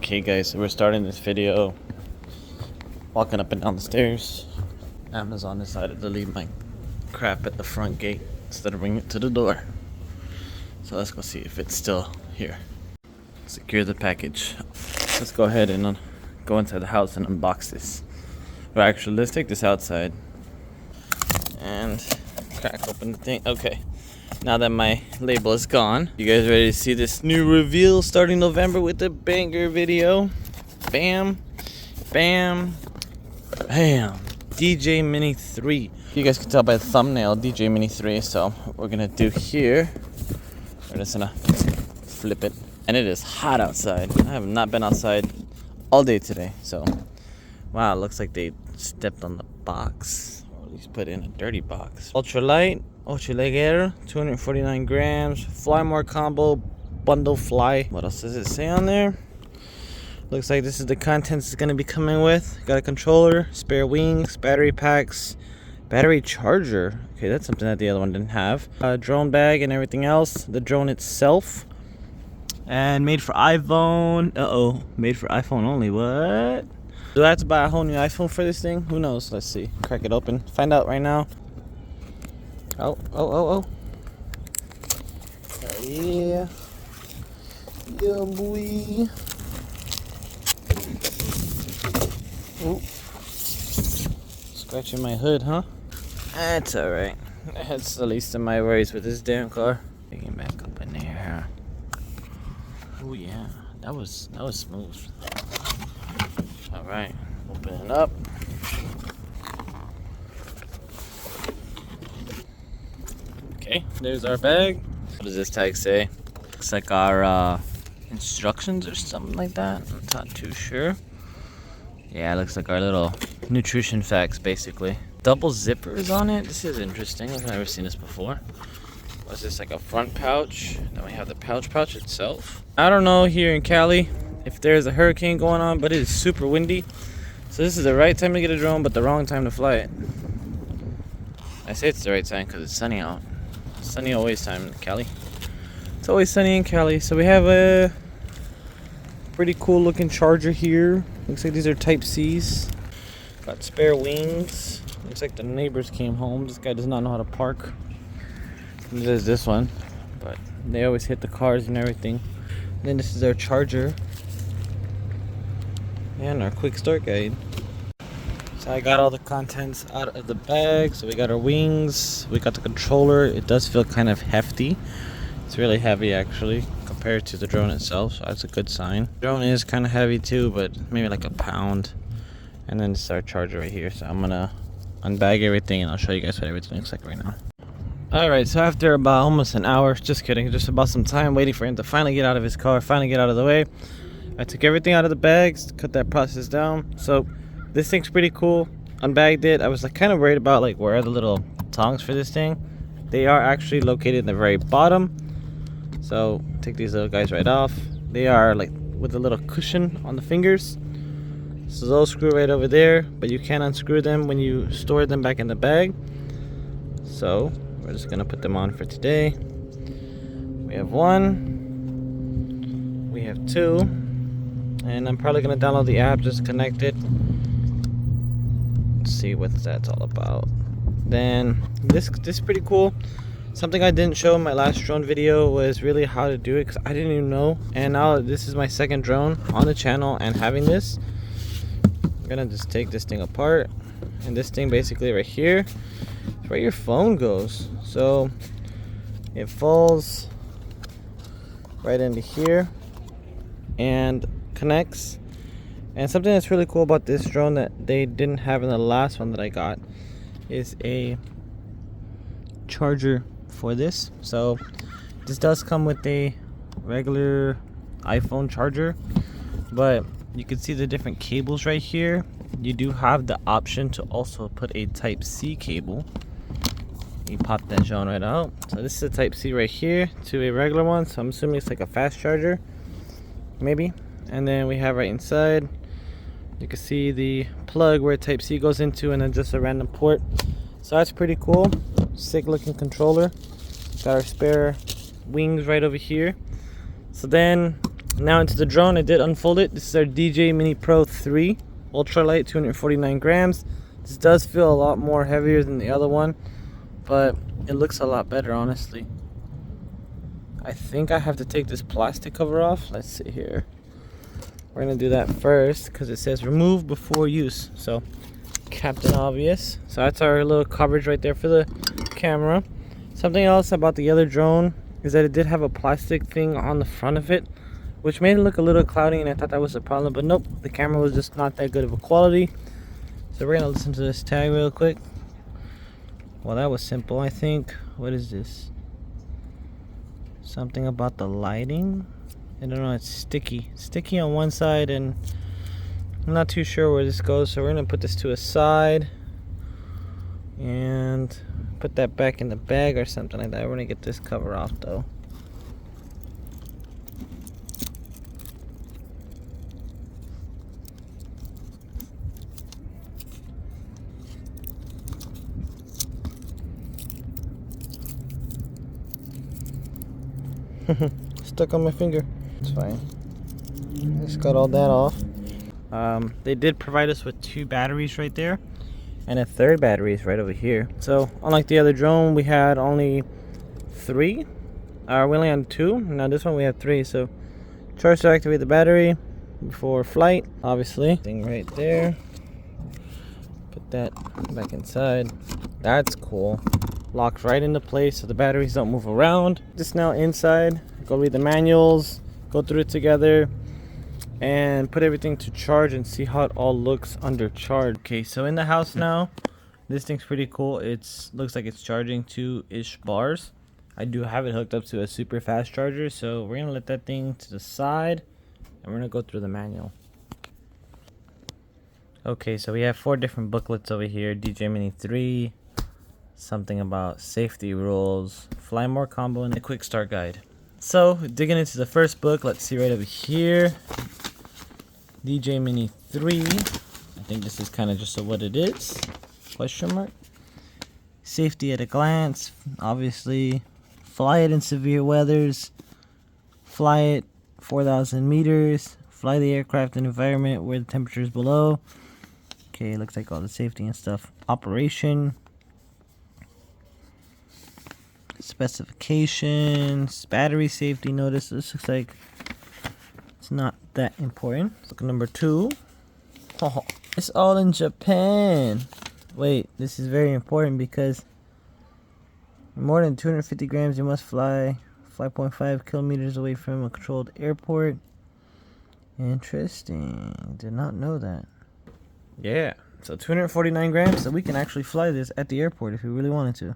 Okay guys, so we're starting this video walking up and down the stairs. Amazon decided to leave my crap at the front gate instead of bringing it to the door. So let's go see if it's still here. Secure the package. Let's go ahead and go inside the house and unbox this. Or actually, let's take this outside and crack open the thing. Okay, now that my label is gone, you guys ready to see this new reveal starting November with the banger video? Bam, bam, bam. DJ Mini 3. You guys can tell by the thumbnail, DJ Mini 3. So what we're gonna do here, we're just gonna flip it. And it is hot outside. I have not been outside all day today. So, wow, it looks like they stepped on the box. Or at least put in a dirty box. Ultralight, Ultraleger, 249 grams. Fly More Combo, Bundle Fly. What else does it say on there? Looks like this is the contents it's going to be coming with. Got a controller, spare wings, battery packs, battery charger. Okay, that's something that the other one didn't have. Drone bag and everything else. The drone itself. And made for iPhone. Made for iPhone only. What? Do I have to buy a whole new iPhone for this thing? Who knows? Let's see. Crack it open. Find out right now. Oh. Yeah. Yeah, boy. Oh. Scratching my hood, huh? That's alright. That's the least of my worries with this damn car. Taking back up in there. Oh yeah, that was smooth. All right, open it up. Okay, there's our bag. What does this tag say? Looks like our instructions or something like that. I'm not too sure. Yeah, it looks like our little nutrition facts, basically. Double zippers on it. This is interesting. I've never seen this before. What's this, like a front pouch? Then we have the pouch itself. I don't know here in Cali if there's a hurricane going on, but it is super windy. So this is the right time to get a drone, but the wrong time to fly it. I say it's the right time because it's sunny out. Sunny always time in Cali. It's always sunny in Cali. So we have a pretty cool looking charger here. Looks like these are Type C's. Got spare wings. Looks like the neighbors came home. This guy does not know how to park. There's this one, but they always hit the cars and everything. And then this is our charger and our quick start guide. So I got all the contents out of the bag. So we got our wings, we got the controller. It does feel kind of hefty. It's really heavy actually compared to the drone itself, so that's a good sign. The drone is kind of heavy too, but maybe like a pound. And then this is our charger right here. So I'm gonna unbag everything and I'll show you guys what everything looks like right now. Alright, so after about almost an hour, just kidding, just about some time waiting for him to finally get out of his car, finally get out of the way, I took everything out of the bags, cut that process down. So this thing's pretty cool. Unbagged it. I was like kind of worried about like where are the little tongs for this thing. They are actually located in the very bottom. So take these little guys right off. They are like with a little cushion on the fingers. So those screw right over there, but you can unscrew them when you store them back in the bag. So we're just gonna put them on for today. We have one, we have two, and I'm probably gonna download the app, just connect it. Let's see what that's all about. Then this is pretty cool. Something I didn't show in my last drone video was really how to do it because I didn't even know. And now this is my second drone on the channel and having this. I'm gonna just take this thing apart, and this thing basically right here is where your phone goes. So it falls right into here and connects. And something that's really cool about this drone that they didn't have in the last one that I got is a charger for this. So this does come with a regular iPhone charger, but you can see the different cables right here. You do have the option to also put a Type C cable. You pop that John right out. So this is a Type C right here to a regular one. So I'm assuming it's like a fast charger, maybe. And then we have right inside, you can see the plug where Type C goes into, and then just a random port. So that's pretty cool. Sick looking controller. Got our spare wings right over here. So then Now into the drone. I did unfold it. This is our DJI Mini Pro 3 ultralight, 249 grams. This does feel a lot more heavier than the other one, but it looks a lot better, honestly. I think I have to take this plastic cover off. Let's see here. We're gonna do that first because it says remove before use. So Captain Obvious. So that's our little coverage right there for the camera. Something else about the other drone is that it did have a plastic thing on the front of it, which made it look a little cloudy, and I thought that was a problem, but nope, the camera was just not that good of a quality. So we're gonna listen to this tag real quick. Well, that was simple, I think. What is this? Something about the lighting? I don't know, it's sticky. Sticky on one side, and I'm not too sure where this goes, so we're gonna put this to a side and put that back in the bag or something like that. We're gonna get this cover off though. Stuck on my finger. It's fine. Just got all that off. They did provide us with 2 batteries right there, and a third battery is right over here. So unlike the other drone, we had only 3. We only had 2. Now this one we have 3. So charge to activate the battery before flight. Obviously, thing right there. Put that back inside. That's cool. Locks right into place so the batteries don't move around. Just now inside, go read the manuals, go through it together, and put everything to charge and see how it all looks under charge. Okay, so in the house now, this thing's pretty cool. It looks like it's charging 2-ish bars. I do have it hooked up to a super fast charger, so we're gonna let that thing to the side and we're gonna go through the manual. Okay, so we have 4 different booklets over here. DJI Mini 3, something about safety rules, fly more combo, and a quick start guide. So digging into the first book, let's see right over here, DJI Mini 3. I think this is kind of just what it is, question mark. Safety at a glance, obviously. Fly it in severe weathers, fly it 4,000 meters, fly the aircraft in an environment where the temperature is below. Okay, looks like all the safety and stuff. Operation, specifications, battery safety notice. This looks like it's not that important. Look at number 2. Oh, it's all in Japan. Wait, this is very important because more than 250 grams you must fly 5.5 kilometers away from a controlled airport. Interesting. Did not know that. Yeah, so 249 grams, so we can actually fly this at the airport if we really wanted to.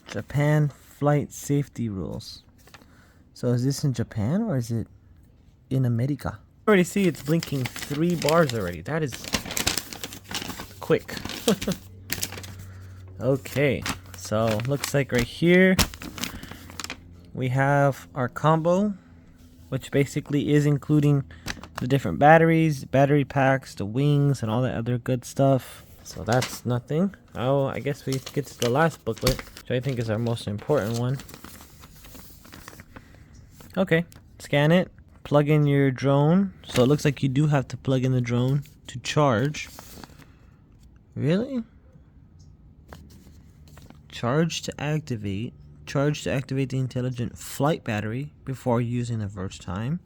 Japan flight safety rules. So is this in Japan or is it in America? I already see it's blinking 3 bars already. That is quick. Okay, so looks like right here we have our combo, which basically is including the different batteries, battery packs, the wings, and all that other good stuff. So that's nothing. Oh, I guess we get to the last booklet, which I think is our most important one. Okay, scan it, plug in your drone. So it looks like you do have to plug in the drone to charge. Really? Charge to activate. Charge to activate the intelligent flight battery before using the first time.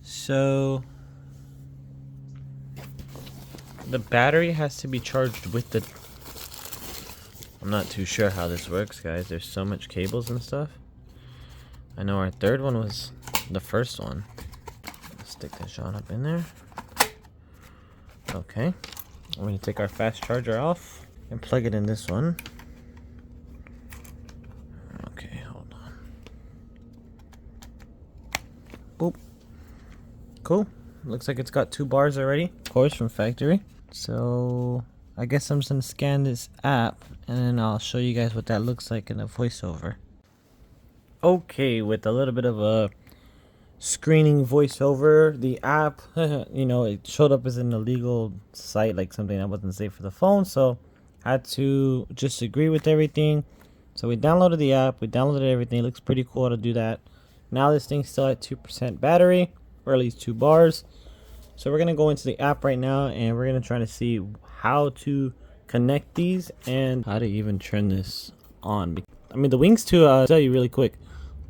So the battery has to be charged with the... I'm not too sure how this works, guys. There's so much cables and stuff. I know our third one was the first one. Let's stick that shot up in there. Okay. We're going to take our fast charger off and plug it in this one. Okay, hold on. Boop. Cool. Looks like it's got 2 bars already, of course, from factory. So I guess I'm just gonna scan this app and then I'll show you guys what that looks like in the voiceover. Okay, with a little bit of a screening voiceover, the app, you know, it showed up as an illegal site, like something that wasn't safe for the phone, so I had to just agree with everything. So we downloaded the app, we downloaded everything. It looks pretty cool to do that. Now this thing's still at 2% battery, or at least 2 bars. So we're gonna go into the app right now and we're gonna try to see how to connect these and how to even turn this on. I mean, the wings too, I'll tell you really quick,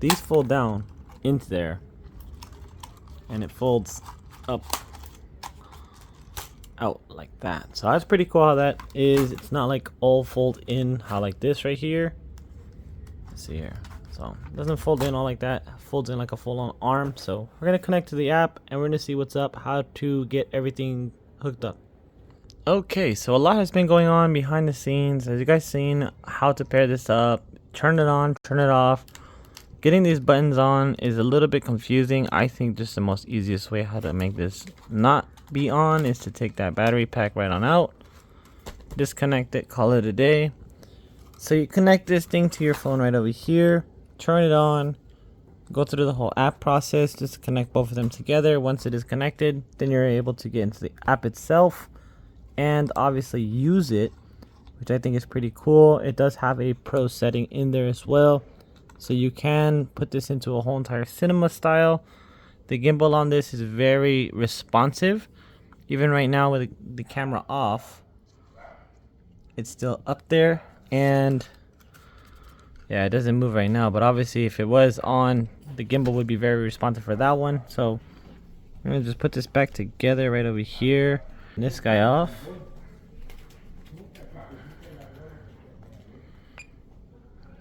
these fold down into there and it folds up out like that. So that's pretty cool how that is. It's not like all fold in, how like this right here. Let's see here. So it doesn't fold in all like that, it folds in like a full-on arm. So we're gonna connect to the app and we're gonna see what's up, how to get everything hooked up. Okay, so a lot has been going on behind the scenes. As you guys seen, how to pair this up, turn it on, turn it off. Getting these buttons on is a little bit confusing. I think just the most easiest way how to make this not be on is to take that battery pack right on out, disconnect it, call it a day. So you connect this thing to your phone right over here, turn it on, go through the whole app process just to connect both of them together. Once it is connected, then you're able to get into the app itself and obviously use it, which I think is pretty cool. It does have a pro setting in there as well, so you can put this into a whole entire cinema style. The gimbal on this is very responsive. Even right now with the camera off, it's still up there, and yeah, it doesn't move right now, but obviously if it was on, the gimbal would be very responsive for that one. So I'm gonna just put this back together right over here. This guy off.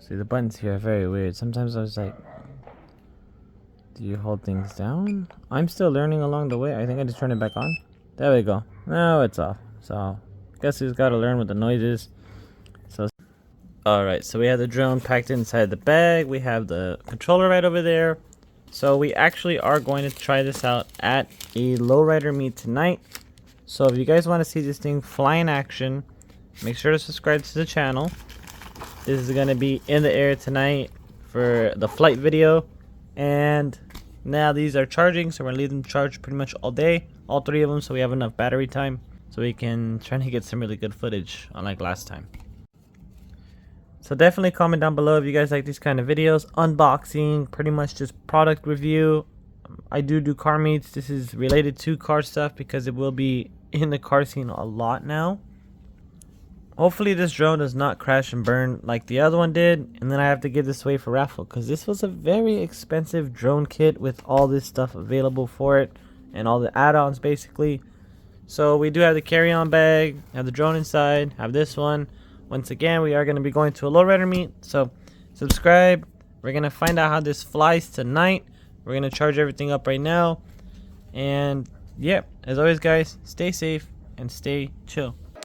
See, the buttons here are very weird. Sometimes I was like, do you hold things down? I'm still learning along the way. I think I just turn it back on. There we go. Now it's off. So guess who's got to learn what the noise is. So alright, so we have the drone packed inside the bag. We have the controller right over there. So we actually are going to try this out at a lowrider meet tonight. So if you guys want to see this thing fly in action, make sure to subscribe to the channel. This is going to be in the air tonight for the flight video. And now these are charging, so we're going to leave them charged pretty much all day, all 3 of them, so we have enough battery time so we can try to get some really good footage unlike last time. So definitely comment down below if you guys like these kind of videos, unboxing, pretty much just product review. I do car meets. This is related to car stuff because it will be in the car scene a lot now. Hopefully this drone does not crash and burn like the other one did, and then I have to give this away for raffle because this was a very expensive drone kit with all this stuff available for it and all the add-ons basically. So we do have the carry-on bag, have the drone inside, have this one. Once again, we are going to be going to a lowrider meet, so subscribe. We're going to find out how this flies tonight. We're going to charge everything up right now. And yeah, as always guys, stay safe and stay chill.